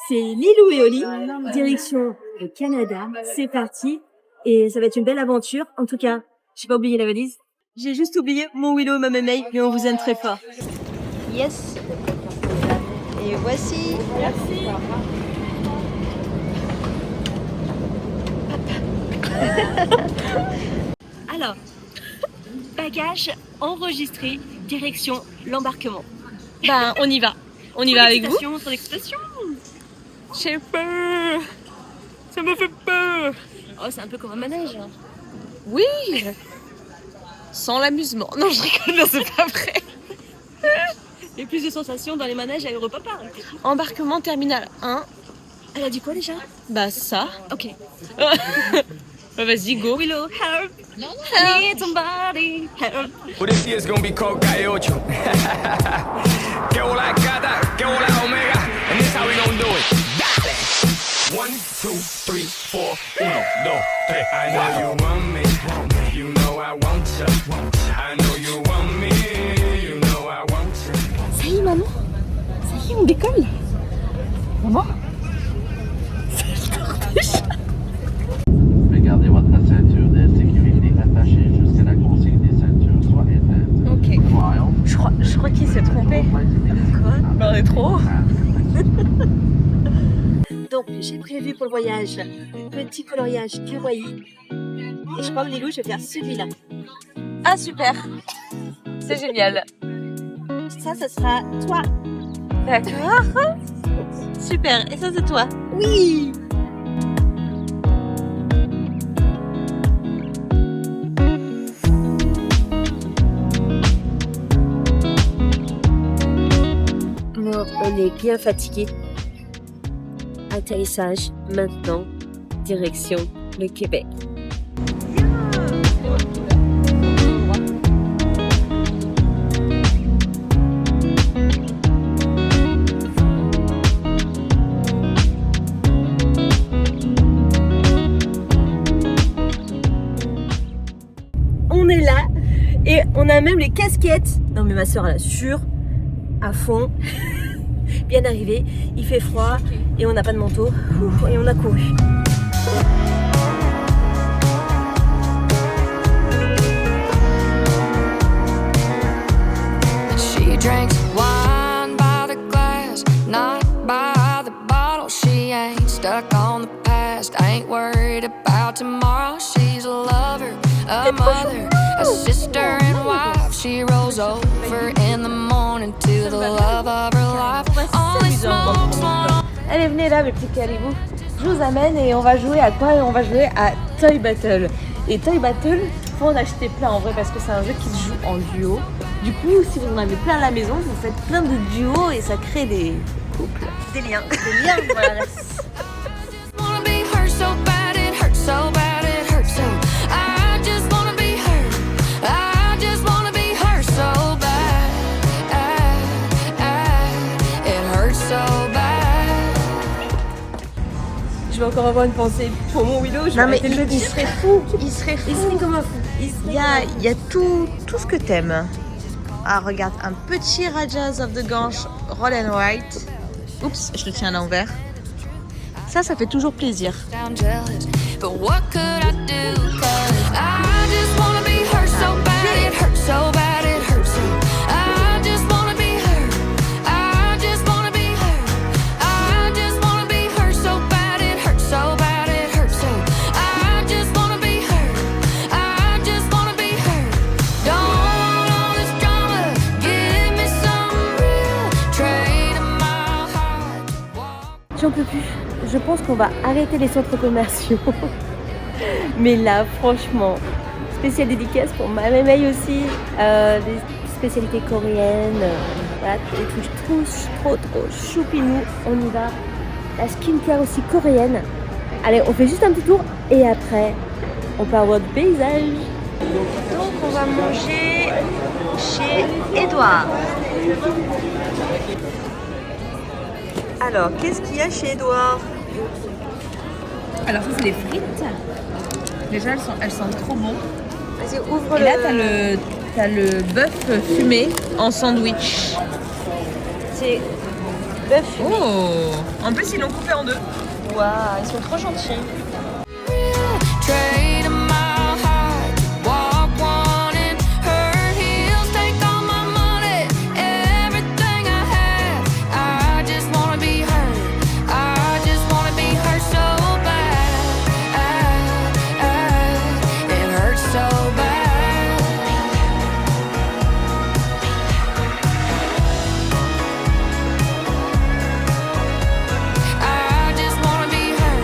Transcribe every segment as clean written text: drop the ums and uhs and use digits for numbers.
C'est Lilou et Oli, direction le Canada. C'est parti. Et ça va être une belle aventure. En tout cas, j'ai pas oublié la valise. J'ai juste oublié mon Willow et ma mémé, mais on vous aime très fort. Yes. Et voici. Merci. Alors, bagages enregistrés, direction l'embarquement. Ben, on y va. On y va avec vous. Trop d'excitation. J'ai peur. Ça me fait peur. Oh, c'est un peu comme un manège. Hein. Oui. Sans l'amusement. Non, je rigole, non, c'est pas vrai. Il y a plus de sensations dans les manèges à Europa Park. Embarquement terminal 1. Elle a dit quoi déjà? Bah ça. Ok. Vas-y, go. Willow, help. I need somebody, help. Well, this year's gonna be called Calle Ocho. Que hola gata, que hola omega, and this how we gonna do it. Dale. 1, 2, 3, 4. 1, 2, 3. I know you want me, you know I want you. I know you want me, you know I want you. Ça y est, maman. Ça y est, on décolle. Maman. Gardez votre ceinture de sécurité attachée jusqu'à la consigne des ceintures soit éteinte. Ok. Je crois qu'il s'est trompé. Quoi? On est trop. Donc, j'ai prévu pour le voyage un petit coloriage kawaii. Et je crois que Lilou, je vais faire celui-là. Ah super. C'est génial. Ça sera toi. D'accord. Super. Et ça c'est toi. Oui. Bon, on est bien fatigué. Atterrissage maintenant, direction le Québec. On est là et on a même les casquettes. Non mais ma soeur elle assure à fond. Bien arrivé, il fait froid et on n'a pas de manteau et on a couru. She drinks wine by the glass, not by the bottle. She ain't stuck on the past, ain't worried about tomorrow. She's a lover, a mother, a sister and wife. She rolls over in the morning to the love of her life. Only smokes one. Allez, venez là, mes petits caribous. Je vous amène et on va jouer à quoi? On va jouer à Toy Battle. Et Toy Battle, faut en acheter plein en vrai parce que c'est un jeu qui se joue en duo. Du coup, si vous en avez plein à la maison, vous faites plein de duos et ça crée des couples. Des liens. Des liens, voilà. Wanna be her so bad it hurts so bad it hurts so. I just wanna be her. I just wanna be her so bad. It hurts so bad. Je vais encore avoir une pensée pour mon Willow. Non mais il serait fou. Il serait fou. Il serait comme un fou. Il y a tout ce que t'aimes. Ah regarde, un petit Rajas of the Gange Roll and White. Oups, je le tiens à l'envers. Ça fait toujours plaisir. I'm jealous, but what could I do? 'Cause I just wanna be her so bad it hurts so bad it hurts so. I just wanna be her. I just wanna be her. I just wanna be her so bad it hurts so bad it hurts so. I just wanna be her. I just wanna be her. Don't want all this drama. Give me some real. Trade my heart. J'en peux plus. Je pense qu'on va arrêter les centres commerciaux. Mais là, franchement, spéciale dédicace pour ma mémé aussi. Des spécialités coréennes. Voilà, des trucs trop choupinou. On y va. La skincare aussi coréenne. Allez, on fait juste un petit tour et après, on part voir le paysage. Donc, on va manger chez Edouard. Alors, qu'est-ce qu'il y a chez Edouard? Alors ça c'est les frites. Déjà elles sentent trop bon. Vas-y, ouvre Et là t'as le bœuf fumé en sandwich. C'est bœuf fumé. Oh. En plus ils l'ont coupé en deux. Waouh, ils sont trop gentils. Trade my heart, walk wanting her heels, take all my money, everything I have. I just wanna be her. I just wanna be her so bad. It hurts so bad. I just wanna be her.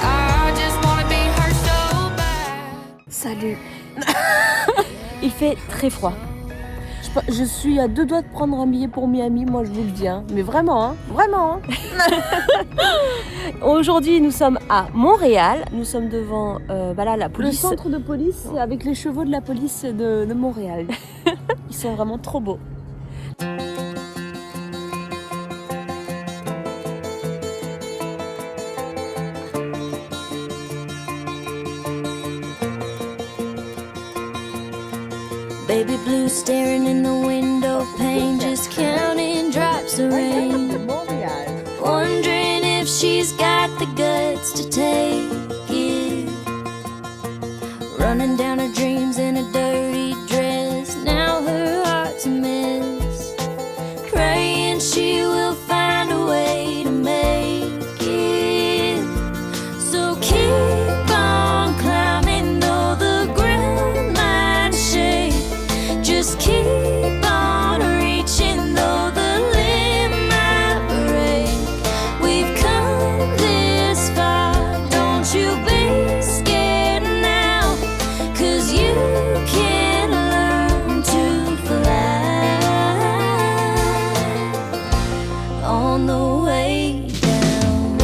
I just wanna be her so bad. Salut. Il fait très froid. Je suis à 2 doigts de prendre un billet pour Miami, moi je vous le dis. Hein. Mais vraiment, hein, vraiment. Hein. Aujourd'hui, nous sommes à Montréal. Nous sommes devant là, la police. Le centre de police avec les chevaux de la police de Montréal. Ils sont vraiment trop beaux. Baby blue staring in the window pane, just counting drops of rain. Wondering if she's got the guts to take it. Running down her dreams in a dirty dress, now her heart's a mess. Praying she will find a way to make it. So keep on climbing though the ground might shake. Just keep on reaching though the limb might break. We've come this far, don't you be scared now, 'cause you can learn to fly on the way down.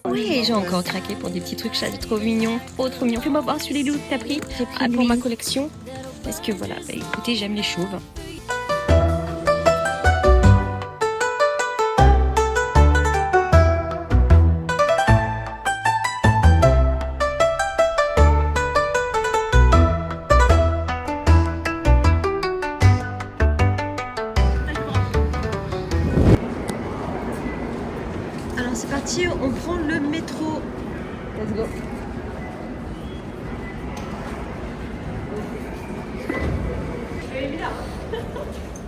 Oui, j'ai encore craqué pour des petits trucs, ça c'est trop mignon, trop mignon. Fais-moi voir sur les loups que t'as pris, pour ma collection. Parce que voilà, écoutez, j'aime les chauves. Alors c'est parti, on prend le métro. Let's go.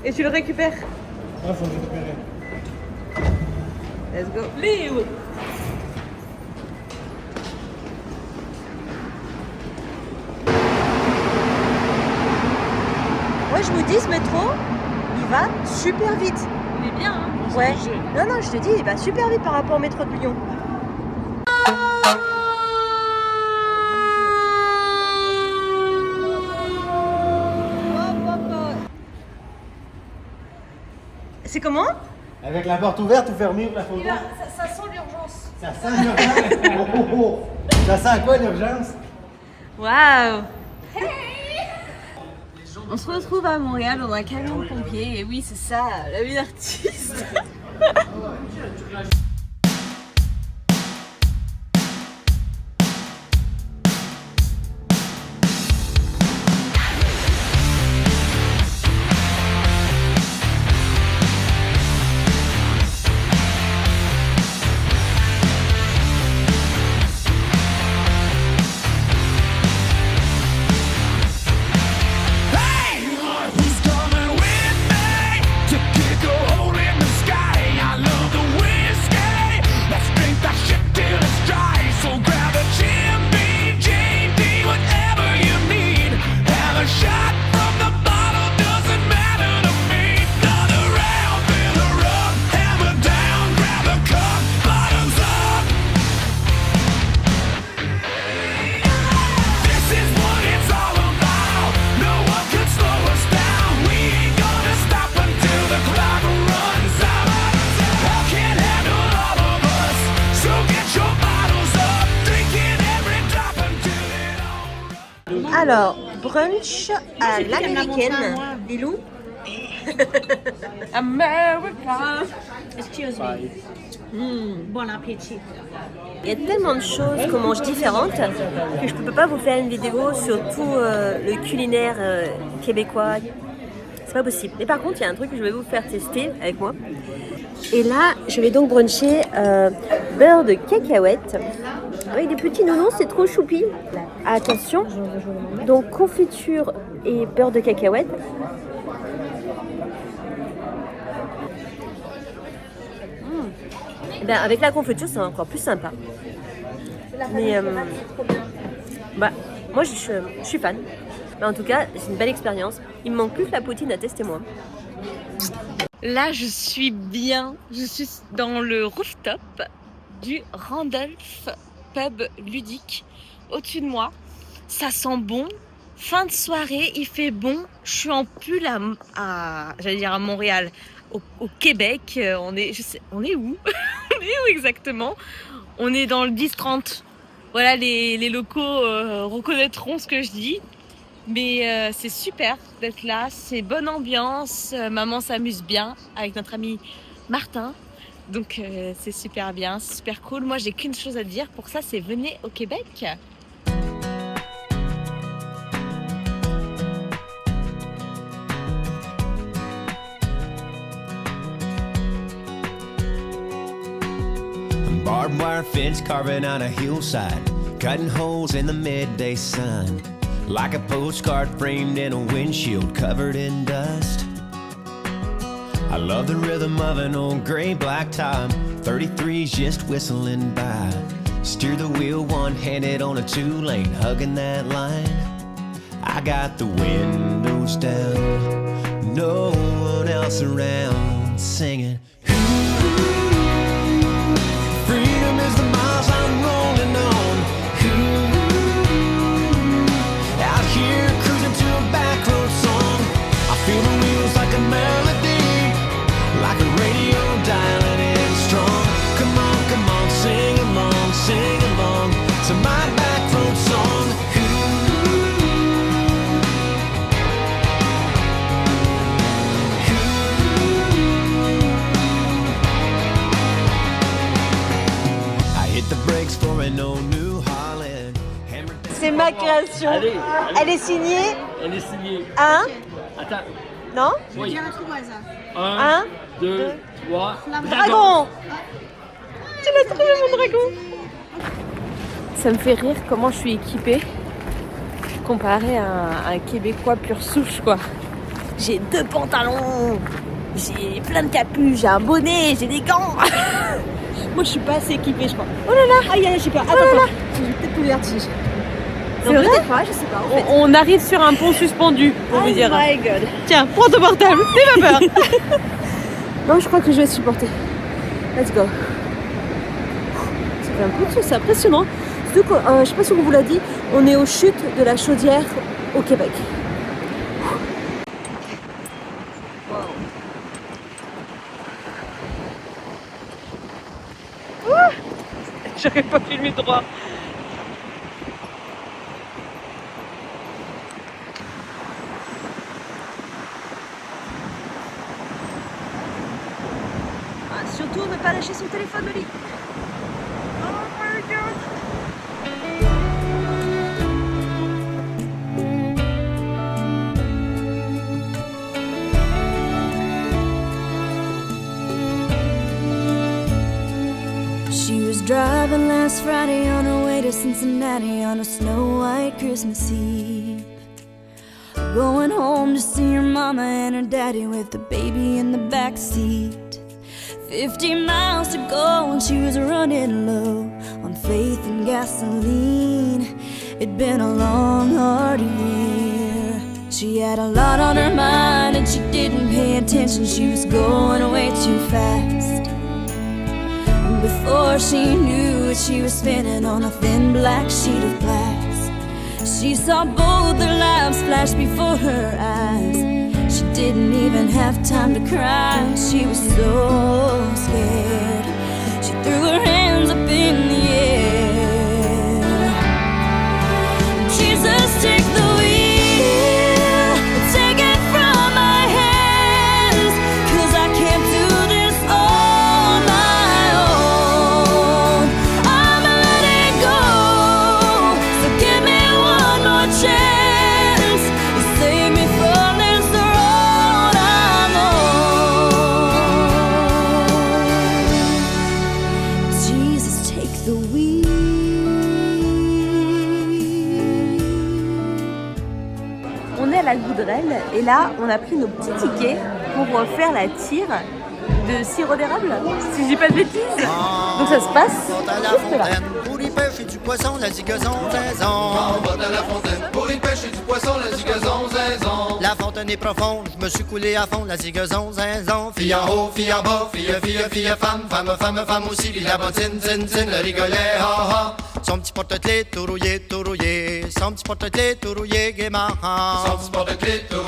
Et tu le récupères. Ah, faut le récupérer. Let's go. Léo. Moi je vous dis, ce métro, il va super vite. Il est bien, hein. Ouais. Non, je te dis, il va super vite par rapport au métro de Lyon. C'est comment? Avec la porte ouverte ou fermée pour la photo? Ça sent l'urgence. Ça sent l'urgence. Ça sent quoi l'urgence? Waouh! On se retrouve à Montréal dans un camion de pompiers et oui, c'est ça, la vie d'artiste. Hey, who's coming with me to kick a hole in the sky? I love the whiskey. Let's drink that shit till it's dry. So grab a Jim Beam, JD, whatever you need. Have a shot from the bottle, doesn't matter to me. Another round, fill her up, hammer down, grab a cup, bottoms up. This is what it's all about. No one can slow us down. We ain't gonna stop until the clock runs out. I can't handle all of us, so get your bottles up, drinking every drop until it all runs. Alors, brunch à l'américaine. Lilou? America. Excuse me. Bon appétit. Il y a tellement de choses qu'on mange différentes que je ne peux pas vous faire une vidéo sur tout le culinaire québécois. C'est pas possible. Mais par contre, il y a un truc que je vais vous faire tester avec moi. Et là, je vais donc bruncher beurre de cacahuète avec des petits nounous, c'est trop choupi. Attention, donc confiture et beurre de cacahuète. Ben, avec la confiture, c'est encore plus sympa. Mais bah, moi, je suis fan. Mais en tout cas, c'est une belle expérience. Il me manque plus que la poutine à tester moi. Là, je suis bien. Je suis dans le rooftop du Randolph Pub Ludique. Au-dessus de moi, ça sent bon. Fin de soirée, il fait bon. Je suis en pull j'allais dire à Montréal, au Québec. On est où On est où exactement? On est dans le 10-30. Voilà, les locaux reconnaîtront ce que je dis. Mais c'est super d'être là, c'est bonne ambiance, maman s'amuse bien avec notre ami Martin. Donc c'est super bien, c'est super cool. Moi j'ai qu'une chose à dire pour ça, c'est venez au Québec. Barbed wire fence carving on a hillside, cutting holes in the midday sun, like a postcard framed in a windshield covered in dust. I love the rhythm of an old gray black top, 33's just whistling by. Steer the wheel one-handed on a two-lane, hugging that line. I got the windows down, no one else around, singing. Freedom is the miles I'm rolling on. Out here cruising to a back road song. I feel the wheels like a melody, like a radio dialing in strong. Come on, sing along to my back road song. C'est ma création. Allez. Elle est signée. Elle est signée. Un. Attends. Non. Oui. Dirai tout au hasard. 1, 2, 3. Dragon. Tu l'as trouvé mon dragon. Ça me fait rire comment je suis équipée comparé à un Québécois pure souche quoi. J'ai 2 pantalons, j'ai plein de capuches, j'ai un bonnet, j'ai des gants. Moi je suis pas assez équipée je crois. Oh là là, aïe aïe, j'ai peur. Attends. J'ai peut-être tout le vertige. C'est vrai peut-être pas, je sais pas en fait. On arrive sur un pont suspendu, pour vous dire. Oh my god. Tiens, prends ton portable, n'aie pas peur. Non, je crois que je vais supporter. Let's go. Ça fait un peu de choses, c'est impressionnant. Surtout que, je sais pas si on vous l'a dit, on est aux chutes de la Chaudière au Québec. J'aurais pas filmé droit. Surtout ne pas lâcher son téléphone au lit. She was driving last Friday on her way to Cincinnati on a snow-white Christmas Eve. Going home to see her mama and her daddy with the baby in the backseat. 50 miles to go and she was running low on faith and gasoline. It'd been a long, hard year. She had a lot on her mind and she didn't pay attention. She was going way too fast. And before she knew it, she was spinning on a thin black sheet of glass. She saw both their lives flash before her eyes. She didn't even have time to cry. She was so scared. She threw her hands up in the air. Jesus, take the wheel, take it from my hands, 'cause I can't do this all la Goudrelle. Et là, on a pris nos petits tickets pour faire la tire de sirop d'érable, si je dis pas de bêtises. Donc ça se passe juste là. Pour y pêcher du poisson, la zigazon, zazon. On va à la fontaine pour y pêcher du poisson, la zigazon, zazon. La fontaine est profonde, je me suis coulé à fond, la zigazon, zazon. Fille en haut, fille en bas, fille, femme, femme aussi, puis la bottine, tin, le rigolet, ha ha. Son petit porte-clés tout rouillé, son petit porte-clés tout rouillé, gaiement. Son petit porte-clés tout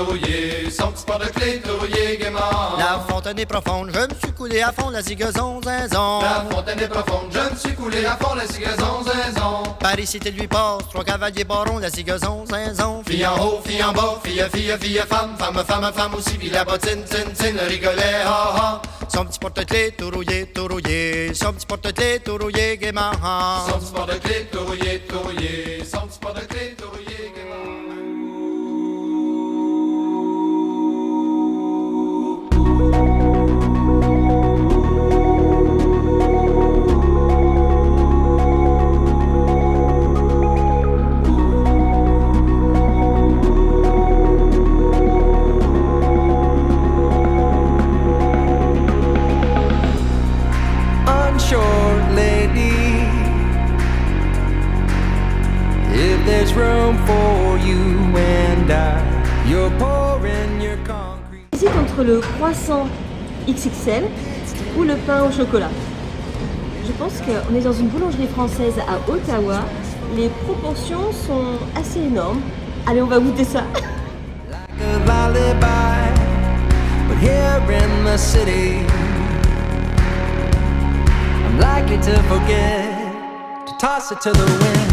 rouillé, son petit porte-clés tout rouillé, gaiement. La fontaine est profonde, je me suis coulé à fond, la zigazon, zazon. La fontaine est profonde, je me suis coulé à fond, la zigazon, zazon. Par ici, t'es lui passe, 3 cavaliers barons, la zigazon, zazon. Fille en haut, fille en bas, fille, femme, femme aussi, puis la bottine, tin, le rigolet, ha ha. Son petit porte-clés tout rouillé, son petit porte-clés tout rouillé, gaiement. Son petit porte-clés tout rouillé, son petit porte-clés tout rouillé, gaiement. Unsure lady, if there's room for you and I, you're pouring your concrete. J'hésite entre le croissant XXL ou le pain au chocolat. Je pense qu'on est dans une boulangerie française à Ottawa. Les proportions sont assez énormes. Allez, on va goûter ça. Like a lullaby, but here in the city, I'm likely to forget to toss it to the wind.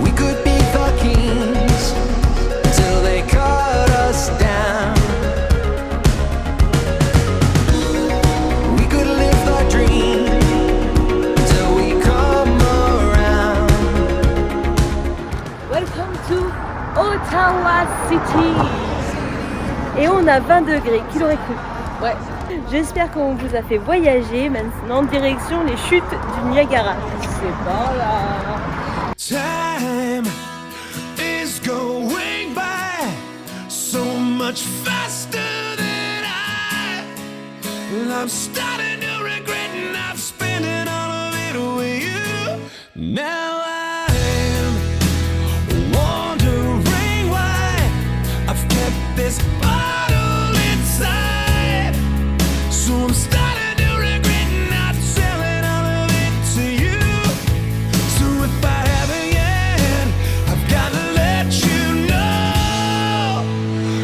We could be the kings until they cut us down. We could live the dream until we come around. Welcome to Ottawa City. Et on a 20 degrés, qui l'aurait cru? Ouais. J'espère qu'on vous a fait voyager maintenant en direction les chutes du Niagara. C'est par là. Time is going by so much faster than I'm starting to regret not spending all of it with you. Now I'm wondering why I've kept this bottle inside. So I'm starting to regret not selling all of it to you. So if I haven't yet, I've got to let you know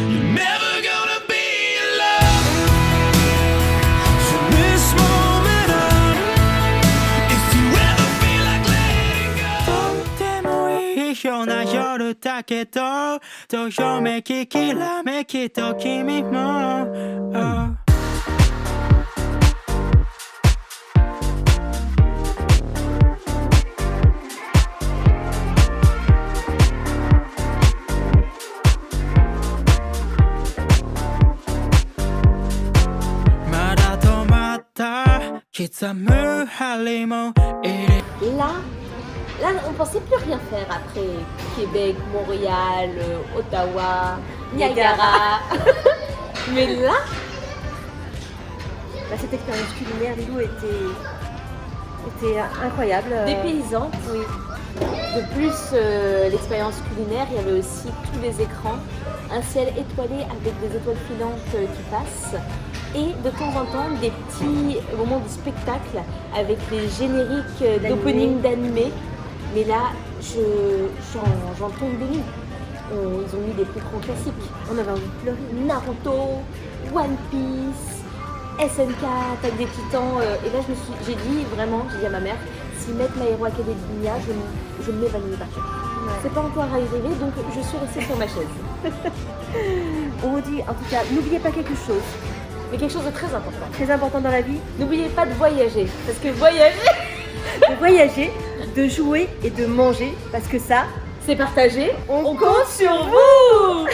you're never gonna be alone from this moment on. If you ever feel like letting go. とてもいいような夜だけど、どよめききらめきと君も。Là, on pensait plus rien faire après Québec, Montréal, Ottawa, Niagara. Mais là, cette expérience culinaire, Lilou, était incroyable. Dépaysante. Oui. De plus, l'expérience culinaire, il y avait aussi tous les écrans, un ciel étoilé avec des étoiles filantes qui passent et de temps en temps des petits moments de spectacle avec les génériques d'opening d'animé. Mais là, j'en tombe des nues. Ils ont mis des plus grands classiques. On avait envie de pleurer. Naruto, One Piece, SNK, Attaque des Titans. Et là, j'ai dit à ma mère, s'ils mettent My Hero Academia, je m'évanouis par terre. Ouais. C'est pas encore arrivé, donc je suis restée sur ma chaise. On vous dit, en tout cas, n'oubliez pas quelque chose. Mais quelque chose de très important. Très important dans la vie. N'oubliez pas de voyager. Parce que voyager, de voyager, de jouer et de manger. Parce que ça, c'est partagé. On compte sur vous.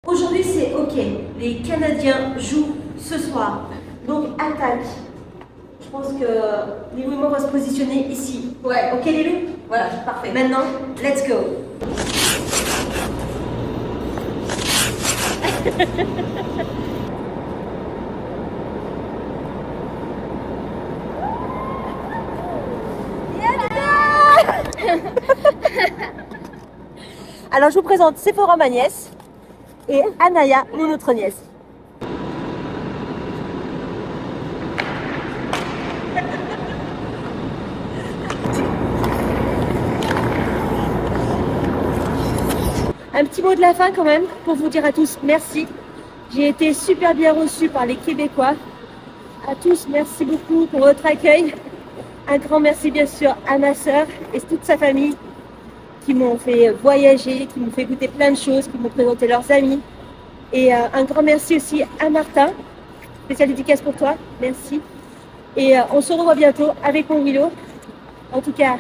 Aujourd'hui, c'est OK. Les Canadiens jouent ce soir. Donc, attaque. Je pense que Lilou et moi on va se positionner ici. Ouais. Ok Lilou? Voilà, parfait. Maintenant, let's go. Alors je vous présente Sephora, ma nièce, et Anaya, notre nièce. Un petit mot de la fin quand même pour vous dire à tous merci. J'ai été super bien reçue par les Québécois. À tous, merci beaucoup pour votre accueil. Un grand merci bien sûr à ma sœur et toute sa famille qui m'ont fait voyager, qui m'ont fait goûter plein de choses, qui m'ont présenté leurs amis. Et un grand merci aussi à Martin. Spéciale dédicace pour toi, merci. Et on se revoit bientôt avec mon Willow. En tout cas,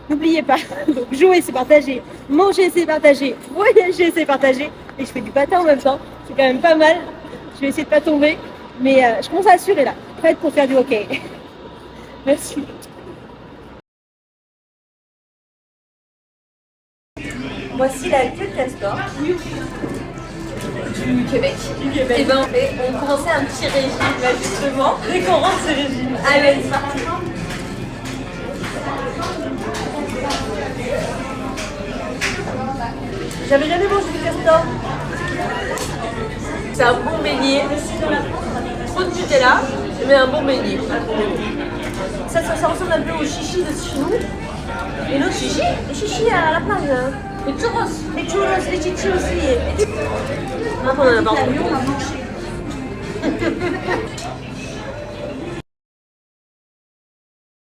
n'oubliez pas, donc jouer c'est partager, manger c'est partager, voyager c'est partager. Et je fais du patin en même temps, c'est quand même pas mal. Je vais essayer de pas tomber, mais je commence à assurer là, prête pour faire du hockey. Merci. Voici la queue de castor du Québec. Et ben on commençait un petit régime là justement. Dès qu'on rentre ce régime. Allez, c'est parti. J'avais jamais mangé du castor. C'est un bon beignet. Trop de Nutella, mais un bon beignet. Ça ressemble un peu au chichi de chez nous. Et l'autre chichi? Les chichis à la plage. Les churros. Les churros, les chichis aussi. On en a pas entendu.